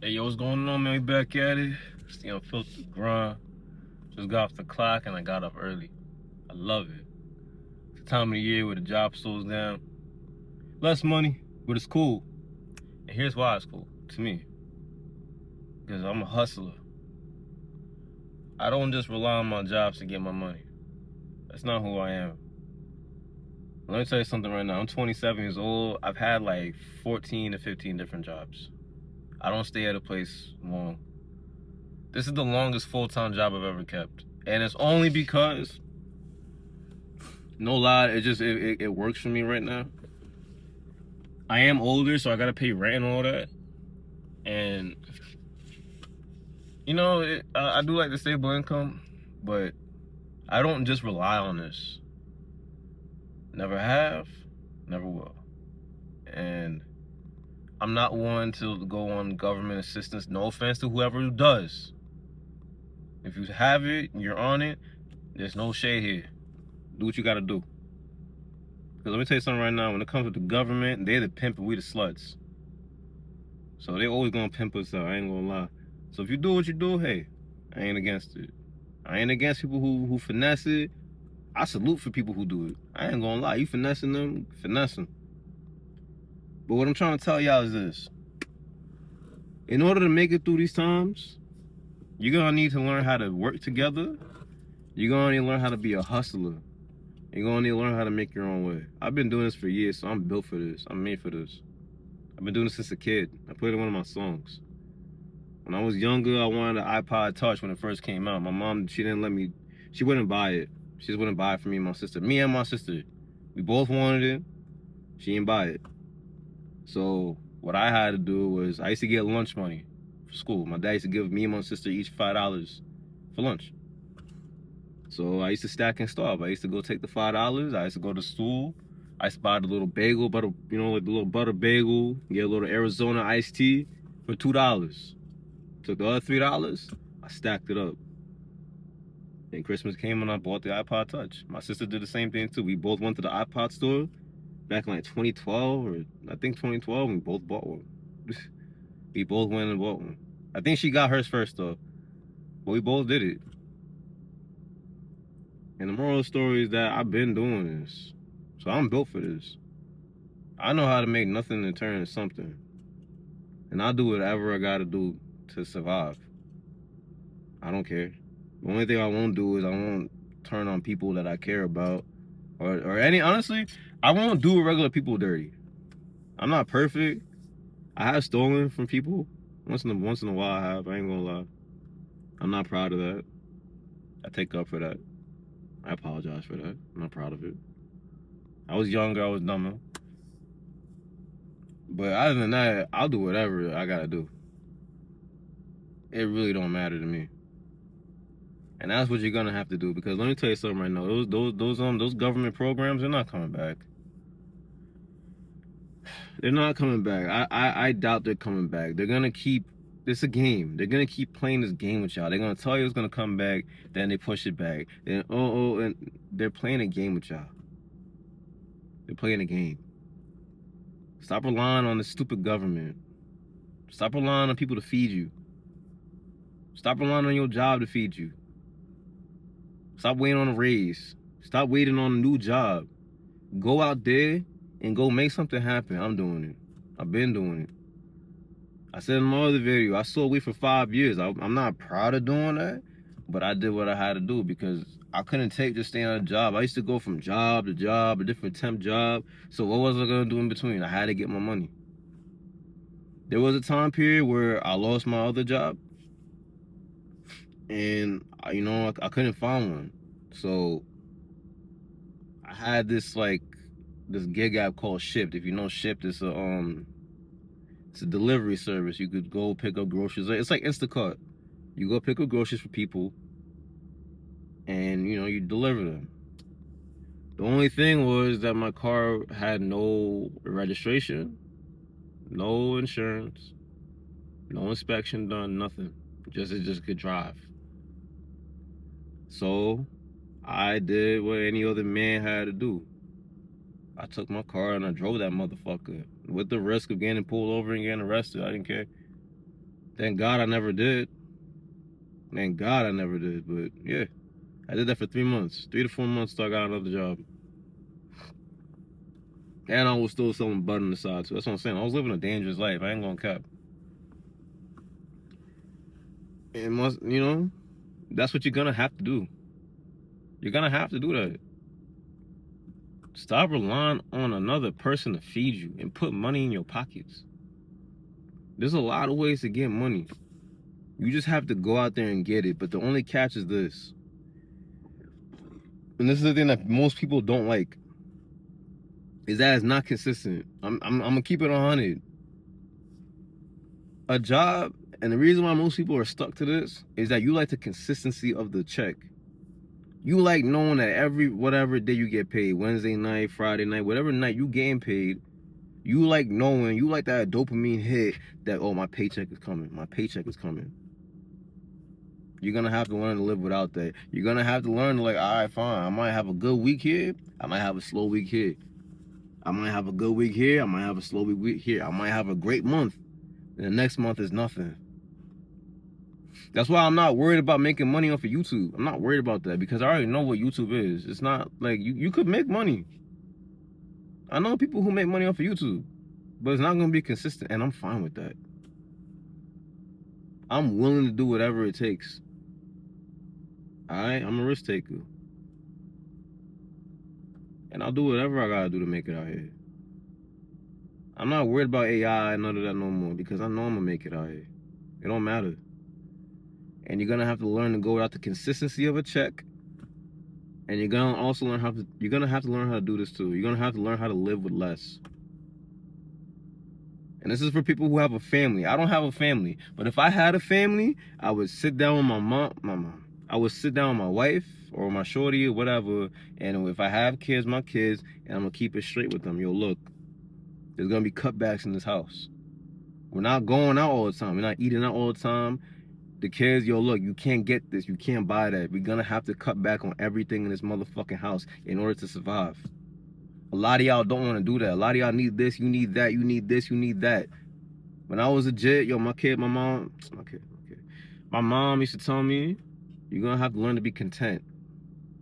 Hey, yo, what's going on, man? We back at it. It's the Unfiltered Grind. Just got off the clock and I got up early. I love it. It's the time of the year where the job slows down. Less money, but it's cool. And here's why it's cool to me. Because I'm a hustler. I don't just rely on my jobs to get my money. That's not who I am. Let me tell you something right now. I'm 27 years old. I've had like 14 to 15 different jobs. I don't stay at a place long. This is the longest full-time job I've ever kept. And it's only because, no lie, it works for me right now. I am older, so I gotta pay rent and all that. And, you know, I do like the stable income, but I don't just rely on this. Never have, never will. And I'm not one to go on government assistance. No offense to whoever does. If you have it, you're on it, there's no shade here. Do what you gotta do. Because let me tell you something right now, when it comes to the government, they're the pimp and we the sluts. So they always gonna pimp us out, I ain't gonna lie. So if you do what you do, hey, I ain't against it. I ain't against people who finesse it. I salute for people who do it. I ain't gonna lie, you finessing them, finesse them. But what I'm trying to tell y'all is this. In order to make it through these times, you're gonna need to learn how to work together. You're gonna need to learn how to be a hustler. You're gonna need to learn how to make your own way. I've been doing this for years, so I'm built for this. I'm made for this. I've been doing this since a kid. I played in one of my songs. When I was younger, I wanted an iPod Touch when it first came out. My mom, she didn't let me, she wouldn't buy it. She just wouldn't buy it for me and my sister. Me and my sister, we both wanted it. She didn't buy it. So what I had to do was, I used to get lunch money for school. My dad used to give me and my sister each $5 for lunch. So I used to stack and starve. I used to go take the $5. I used to go to school. I used to buy the little bagel, butter, you know, like the little butter bagel, get a little Arizona iced tea for $2. Took the other $3, I stacked it up. Then Christmas came and I bought the iPod Touch. My sister did the same thing too. We both went to the iPod store back in like 2012 or I think 2012. And we both bought one. We both went and bought one. I think she got hers first though, but we both did it. And the moral of the story is that I've been doing this, so I'm built for this. I know how to make nothing to turn into something, and I'll do whatever I gotta do to survive. I don't care. The only thing I won't do is I won't turn on people that I care about, or any. Honestly, I won't do regular people dirty. I'm not perfect. I have stolen from people once in a while. I have. I ain't gonna lie. I'm not proud of that. I take up for that. I apologize for that. I'm not proud of it. I was younger. I was dumber. But other than that, I'll do whatever I gotta do. It really don't matter to me. And that's what you're gonna have to do, because let me tell you something right now. Those government programs, they're not coming back. They're not coming back. I doubt they're coming back. They're gonna keep, it's a game. They're gonna keep playing this game with y'all. They're gonna tell you it's gonna come back, then they push it back. Then and they're playing a game with y'all. They're playing a game. Stop relying on the stupid government. Stop relying on people to feed you. Stop relying on your job to feed you. Stop waiting on a raise. Stop waiting on a new job. Go out there and go make something happen. I'm doing it. I've been doing it. I said in my other video, I sold weed for 5 years. I'm not proud of doing that, but I did what I had to do because I couldn't take just staying on a job. I used to go from job to job, a different temp job. So what was I gonna do in between? I had to get my money. There was a time period where I lost my other job, and I couldn't find one. So I had this gig app called Shipt. If you know Shipt, it's a delivery service. You could go pick up groceries. It's like Instacart. You go pick up groceries for people, and you deliver them. The only thing was that my car had no registration, no insurance, no inspection done, nothing. It just could drive. So I did what any other man had to do. I took my car and I drove that motherfucker with the risk of getting pulled over and getting arrested. I didn't care. Thank God I never did. Thank God I never did. But yeah, I did that for 3 months, 3 to 4 months till I got another job. And I was still selling bud on the side too. That's what I'm saying. I was living a dangerous life. I ain't gonna cap. It must, that's what you're gonna have to do. You're gonna have to do that. Stop relying on another person to feed you and put money in your pockets. There's a lot of ways to get money. You just have to go out there and get it. But the only catch is this. And this is the thing that most people don't like. Is that it's not consistent. I'm gonna keep it 100. A job, and the reason why most people are stuck to this is that you like the consistency of the check. You like knowing that every whatever day you get paid, Wednesday night, Friday night, whatever night you getting paid, you like knowing, you like that dopamine hit that, oh, my paycheck is coming. My paycheck is coming. You're gonna have to learn to live without that. You're gonna have to learn to, like, all right, fine. I might have a good week here. I might have a slow week here. I might have a good week here. I might have a slow week here. I might have a great month. And the next month is nothing. That's why I'm not worried about making money off of YouTube. I'm not worried about that because I already know what YouTube is. It's not like you could make money. I know people who make money off of YouTube, but it's not going to be consistent, and I'm fine with that. I'm willing to do whatever it takes. All right? I'm a risk taker. And I'll do whatever I got to do to make it out here. I'm not worried about AI and none of that no more because I know I'm going to make it out here. It don't matter. And you're gonna have to learn to go without the consistency of a check. And you're gonna also learn have to learn how to do this too. You're gonna have to learn how to live with less. And this is for people who have a family. I don't have a family, but if I had a family, I would sit down with my mom. I would sit down with my wife or my shorty or whatever. And if I have kids, my kids, and I'm gonna keep it straight with them. Yo, look, there's gonna be cutbacks in this house. We're not going out all the time. We're not eating out all the time. The kids, yo, look, you can't get this. You can't buy that. We're gonna have to cut back on everything in this motherfucking house in order to survive. A lot of y'all don't want to do that. A lot of y'all need this, you need that, you need this, you need that. When I was a kid, yo, my mom used to tell me, you're gonna have to learn to be content.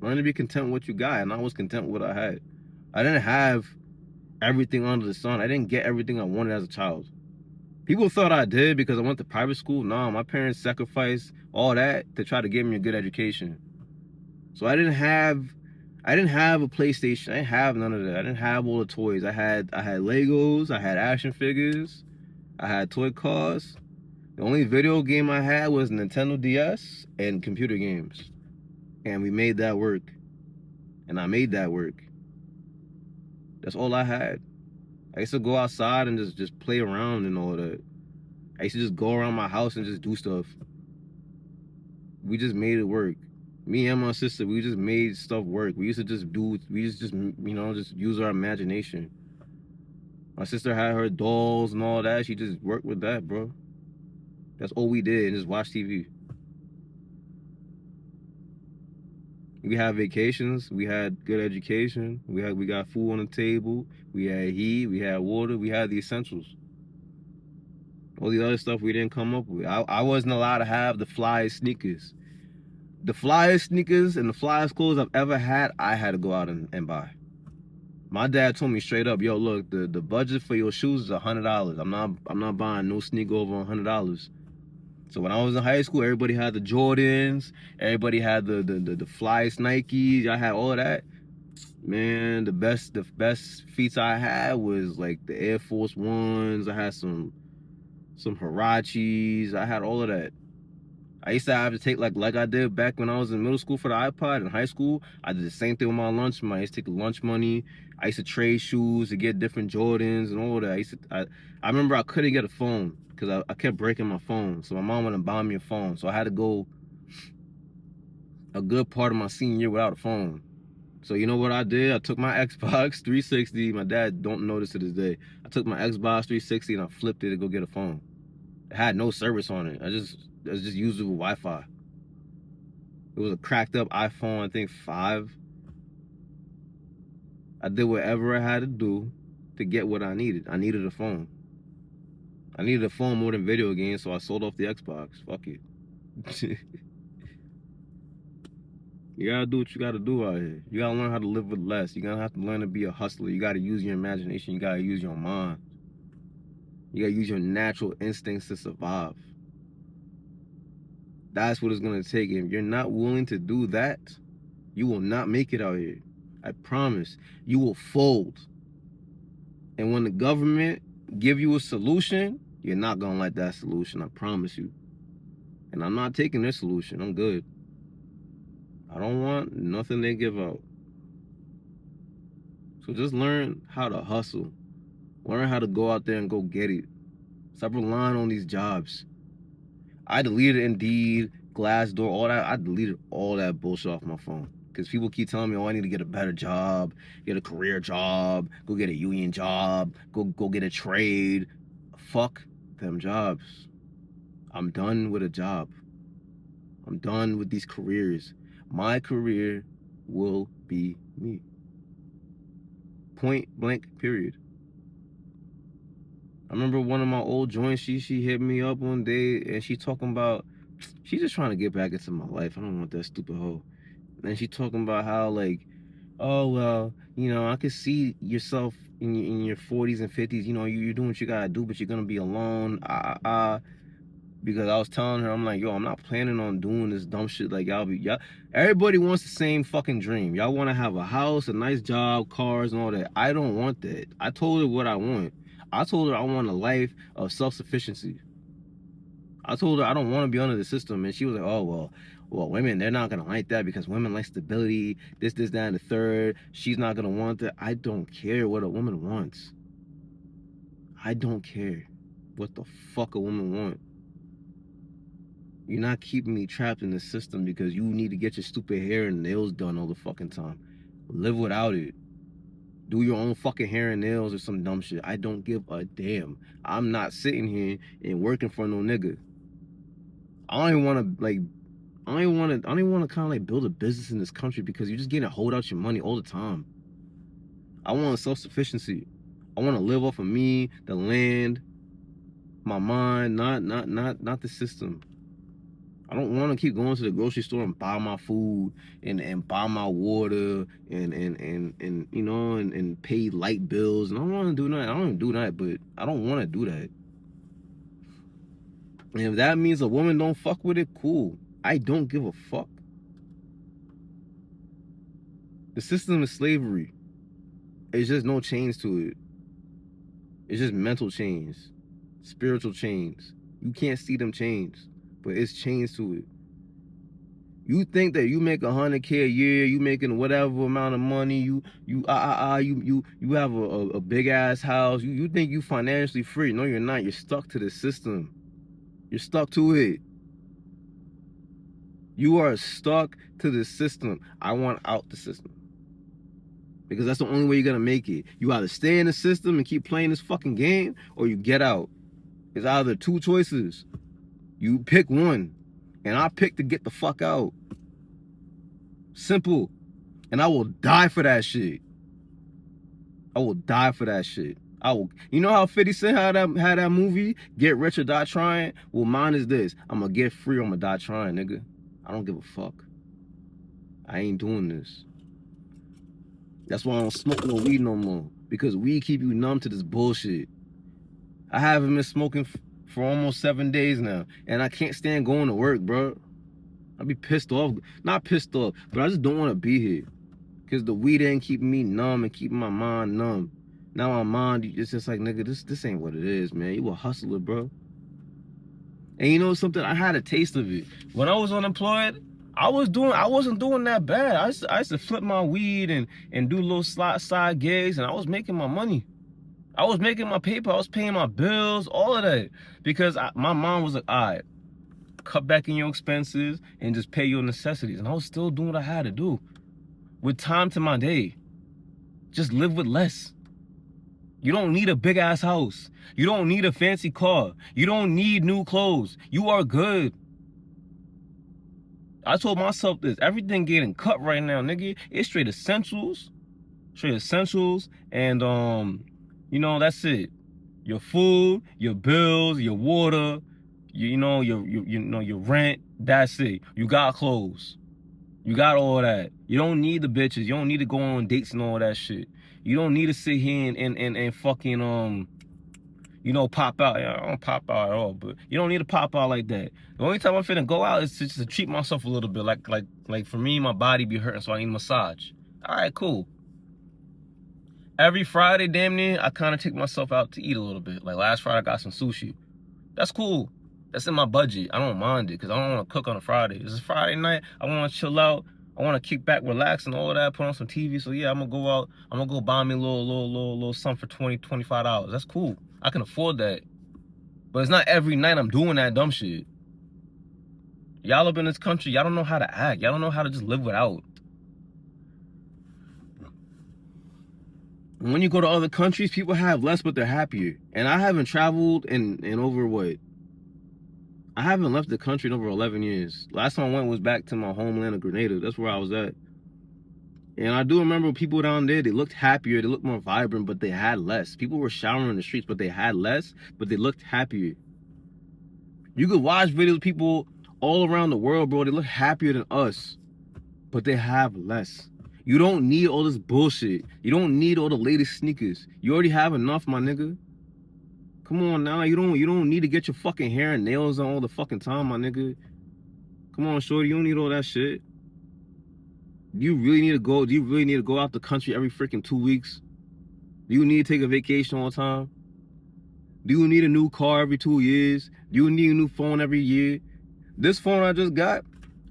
Learn to be content with what you got, and I was content with what I had. I didn't have everything under the sun. I didn't get everything I wanted as a child. People thought I did because I went to private school. No, my parents sacrificed all that to try to give me a good education. So I didn't have a PlayStation. I didn't have none of that. I didn't have all the toys. I had Legos, I had action figures, I had toy cars. The only video game I had was Nintendo DS and computer games. And we made that work. And I made that work. That's all I had. I used to go outside and just play around and all that. I used to just go around my house and just do stuff. We just made it work. Me and my sister, we just made stuff work. We used to just just use our imagination. My sister had her dolls and all that. She just worked with that, bro. That's all we did, and just watch TV. We had vacations. We had good education. We got food on the table. We had heat. We had water. We had the essentials. All the other stuff we didn't come up with. I wasn't allowed to have the flyest sneakers. The flyest sneakers and the flyest clothes I've ever had, I had to go out and buy. My dad told me straight up, yo, look, the budget for your shoes is $100. I'm not buying no sneaker over $100. So when I was in high school, everybody had the Jordans, everybody had the flyest Nikes. I had all of that. Man, the best feats I had was like the Air Force Ones. I had some Huaraches. I had all of that. I used to have to take like I did back when I was in middle school for the iPod. In high school, I did the same thing with my lunch money. I used to take the lunch money. I used to trade shoes to get different Jordans and all that. I remember I couldn't get a phone because I kept breaking my phone. So my mom wouldn't buy me a phone. So I had to go a good part of my senior year without a phone. So you know what I did? I took my Xbox 360. My dad don't know this to this day. I took my Xbox 360 and I flipped it to go get a phone. It had no service on it. I just used it with Wi-Fi. It was a cracked up iPhone, I think 5. I did whatever I had to do to get what I needed. I needed a phone. I needed a phone more than video games, so I sold off the Xbox. Fuck it. You gotta do what you gotta do out here. You gotta learn how to live with less. You're gonna have to learn to be a hustler. You gotta use your imagination. You gotta use your mind. You gotta use your natural instincts to survive. That's what it's gonna take. If you're not willing to do that, you will not make it out here. I promise. You will fold. And when the government give you a solution, you're not gonna like that solution. I promise you. And I'm not taking their solution. I'm good. I don't want nothing they give out. So just learn how to hustle. Learn how to go out there and go get it. Stop relying on these jobs. I deleted Indeed, Glassdoor, all that. I deleted all that bullshit off my phone. Because people keep telling me, oh, I need to get a better job, get a career job, go get a union job, go get a trade. Fuck them jobs. I'm done with a job. I'm done with these careers. My career will be me. Point blank, period. I remember one of my old joints, she hit me up one day and she talking about, she just trying to get back into my life. I don't want that stupid hoe. And she talking about how like, oh, well, you know, I could see yourself in your 40s and 50s, you know, you're doing what you gotta do, but you're gonna be alone. Because I was telling her, I'm like, yo, I'm not planning on doing this dumb shit like y'all. Everybody wants the same fucking dream. Y'all want to have a house, a nice job, cars, and all that. I don't want that. I told her what I want. I told her I want a life of self-sufficiency. I told her I don't want to be under the system, and she was like, oh, well, women, they're not gonna like that because women like stability, this, that, and the third. She's not gonna want that. I don't care what a woman wants. I don't care what the fuck a woman wants. You're not keeping me trapped in the system because you need to get your stupid hair and nails done all the fucking time. Live without it. Do your own fucking hair and nails or some dumb shit. I don't give a damn. I'm not sitting here and working for no nigga. I don't even want to kind of like build a business in this country because you're just getting to hold out your money all the time. I want self-sufficiency. I want to live off of me, the land, my mind, not the system. I don't want to keep going to the grocery store and buy my food and buy my water and you know and pay light bills. And I don't want to do that. I don't even do that, but I don't want to do that. And if that means a woman don't fuck with it, cool. I don't give a fuck. The system is slavery. It's just no chains to it. It's just mental chains, spiritual chains. You can't see them chains, but it's chains to it. You think that you make $100K a year, you making whatever amount of money, you have a big ass house, you think you financially free. No, you're not. You're stuck to the system. You're stuck to it. You are stuck to the system. I want out the system. Because that's the only way you're gonna make it. You either stay in the system and keep playing this fucking game, or you get out. It's either two choices. You pick one. And I pick to get the fuck out. Simple. And I will die for that shit. I will die for that shit. I will. You know how 50 Cent had that movie, Get Rich or Die Trying? Well, mine is this. I'm gonna get free or I'm gonna die trying, nigga. I don't give a fuck. I ain't doing this. That's why I don't smoke no weed no more. Because weed keep you numb to this bullshit. I haven't been smoking for almost 7 days now. And I can't stand going to work, bro. I'd be pissed off. Not pissed off, but I just don't want to be here. Because the weed ain't keeping me numb and keeping my mind numb. Now my mind, it's just like, nigga, this ain't what it is, man. You a hustler, bro. And you know something? I had a taste of it. When I was unemployed, I wasn't doing that bad. I used to flip my weed and do little side gigs, and I was making my money. I was making my paper. I was paying my bills, all of that. Because my mom was like, all right, cut back in your expenses and just pay your necessities. And I was still doing what I had to do. With time to my day. Just live with less. You don't need a big ass house. You don't need a fancy car. You don't need new clothes. You are good. I told myself this. Everything getting cut right now, nigga. It's straight essentials. Straight essentials. And, you know, that's it. your food, your bills, your water, your rent. That's it. You got clothes. You got all that. You don't need the bitches. You don't need to go on dates and all that shit. You don't need to sit here and fucking pop out. I don't pop out at all, but you don't need to pop out like that. The only time I'm finna go out is just to treat myself a little bit. Like for me, my body be hurting, so I need a massage. All right, cool. Every Friday, damn near, I kind of take myself out to eat a little bit. Like last Friday, I got some sushi. That's cool. That's in my budget. I don't mind it because I don't want to cook on a Friday. It's a Friday night. I want to chill out. I want to kick back, relax, and all of that. Put on some TV. So yeah, I'm gonna go out. I'm gonna go buy me a little something for $20, $25. That's cool. I can afford that. But it's not every night I'm doing that dumb shit. Y'all up in this country, y'all don't know how to act. Y'all don't know how to just live without. When you go to other countries, people have less, but they're happier. And I haven't traveled in over what? I haven't left the country in over 11 years. Last time I went was back to my homeland of Grenada. That's where I was at. And I do remember people down there, they looked happier, they looked more vibrant, but they had less. People were showering in the streets, but they had less, but they looked happier. You could watch videos of people all around the world, bro. They look happier than us, but they have less. You don't need all this bullshit. You don't need all the latest sneakers. You already have enough, my nigga. Come on now. You don't need to get your fucking hair and nails done all the fucking time, my nigga. Come on, shorty. You don't need all that shit. Do you really need to go out the country every freaking 2 weeks? Do you need to take a vacation all the time? Do you need a new car every 2 years? Do you need a new phone every year? This phone I just got,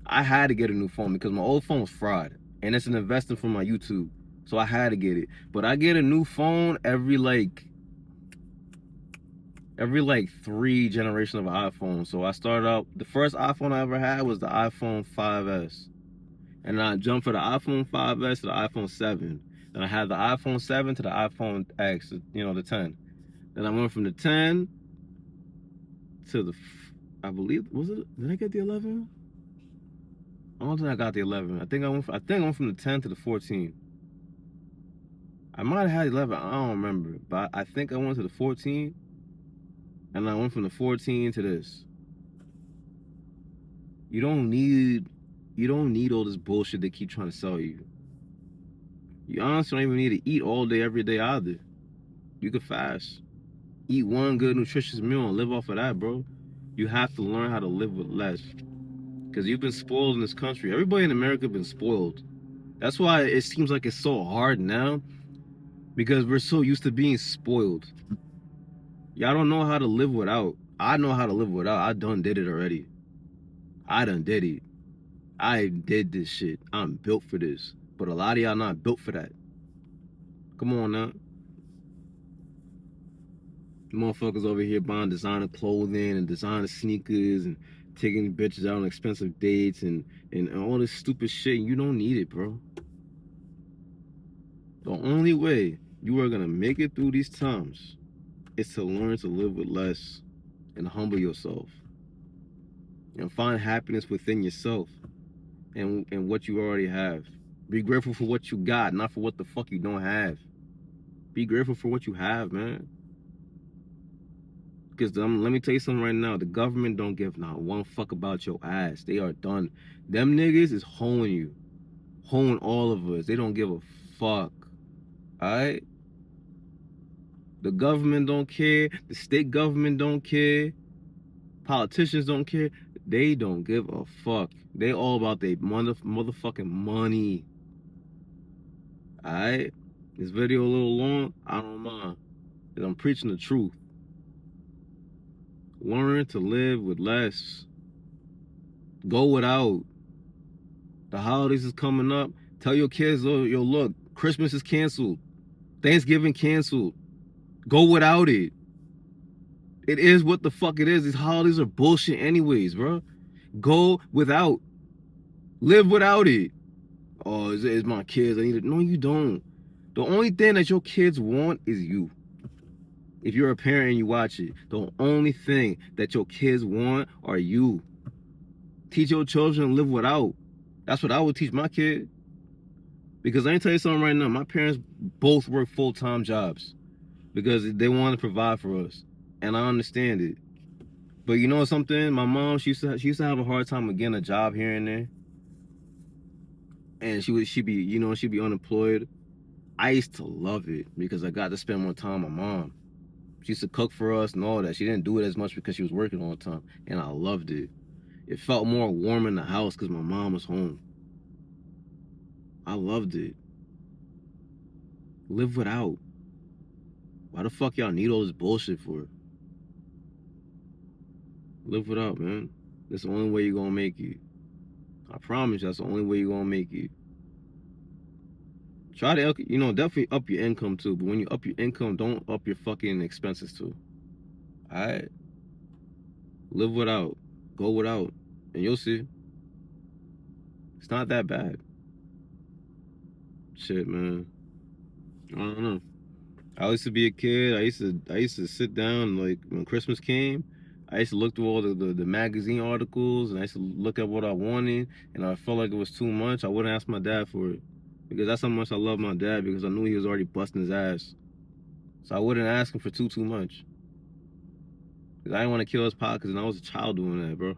I had to get a new phone because my old phone was fried. And it's an investment for my YouTube. So I had to get it. But I get a new phone every 3 generations of an iPhone. So I started out, the first iPhone I ever had was the iPhone 5S. And then I jumped from the iPhone 5S to the iPhone 7. Then I had the iPhone 7 to the iPhone X, the 10. Then I went from the 10 to the, I believe, did I get the 11? I don't think I got the 11. I think I went from the 10 to the 14. I might have had 11. I don't remember, but I think I went to the 14, and I went from the 14 to this. You don't need all this bullshit they keep trying to sell you. You honestly don't even need to eat all day, every day either. You could fast. Eat one good, nutritious meal and live off of that, bro. You have to learn how to live with less. Because you've been spoiled in this country. Everybody in America has been spoiled. That's why it seems like it's so hard now. Because we're so used to being spoiled. Y'all don't know how to live without. I know how to live without. I done did it already. I done did it. I did this shit. I'm built for this. But a lot of y'all not built for that. Come on now. Motherfuckers over here buying designer clothing and designer sneakers and taking bitches out on expensive dates and all this stupid shit. You don't need it, bro. The only way you are gonna make it through these times is to learn to live with less and humble yourself and find happiness within yourself and what you already have. Be grateful for what you got, not for what the fuck you don't have. Be grateful for what you have, man. Because let me tell you something right now. The government don't give not one fuck about your ass. They are done. Them niggas is hoeing you. Hoeing all of us. They don't give a fuck. Alright? The government don't care. The state government don't care. Politicians don't care. They don't give a fuck. They all about their motherfucking money. Alright? This video a little long. I don't mind. Because I'm preaching the truth. Learn to live with less. Go without. The holidays is coming up. Tell your kids, oh, yo, look, Christmas is canceled. Thanksgiving canceled. Go without it. It is what the fuck it is. These holidays are bullshit anyways, bro. Go without. Live without it. Oh, it's my kids. I need it. No, you don't. The only thing that your kids want is you. If you're a parent and you watch it, the only thing that your kids want are you. Teach your children to live without. That's what I would teach my kid. Because I ain't tell you something right now. My parents both work full-time jobs. because they want to provide for us, and I understand it. But you know something? My mom, she used to have a hard time getting a job here and there, and she'd be unemployed. I used to love it because I got to spend more time with my mom. She used to cook for us and all that. She didn't do it as much because she was working all the time, and I loved it. It felt more warm in the house because my mom was home. I loved it. Live without. Why the fuck y'all need all this bullshit for? Live without, man. That's the only way you're gonna make it. I promise you, that's the only way you're gonna make it. Try to, definitely up your income too. But when you up your income, don't up your fucking expenses too. Alright? Live without. Go without. And you'll see. It's not that bad. Shit, man. I don't know. I used to be a kid. I used to sit down, like when Christmas came, I used to look through all the magazine articles, and I used to look at what I wanted, and I felt like it was too much. I wouldn't ask my dad for it. Because that's how much I love my dad, because I knew he was already busting his ass. So I wouldn't ask him for too much. Because I didn't want to kill his pockets, and I was a child doing that, bro.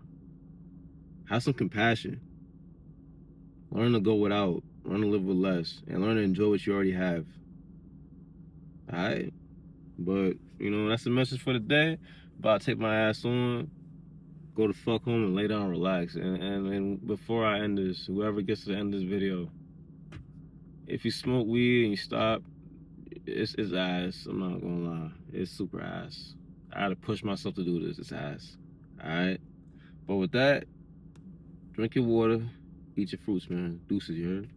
Have some compassion. Learn to go without. Learn to live with less. And learn to enjoy what you already have. Alright? But, that's the message for the day. About to take my ass on, go the fuck home and lay down and relax. And before I end this, whoever gets to the end of this video, if you smoke weed and you stop, it's ass. I'm not gonna lie. It's super ass. I had to push myself to do this. It's ass. Alright? But with that, drink your water, eat your fruits, man. Deuces, you heard?